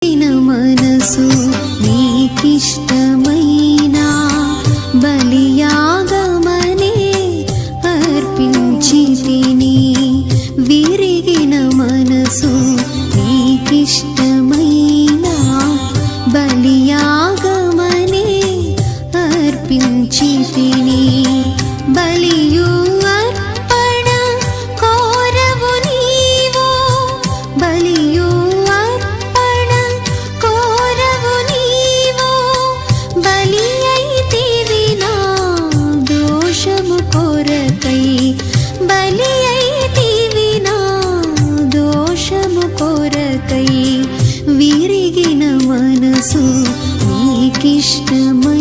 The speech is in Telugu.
విరిగిన మనసు నీకిష్టమైన బలియాగమనే అర్పించితిని. విరిగిన మనసు నీకిష్టమైన బలియాగమనే అర్పించితిని. బలియు అర్పణ కోరవు నీవు, బలియు అర్పణ కోరవు నీవు. బలి అయితివి నా దోషము కొరకై, బలి అయితివి నా దోషము కొరకై. విరిగిన మనసు నీకిష్టమై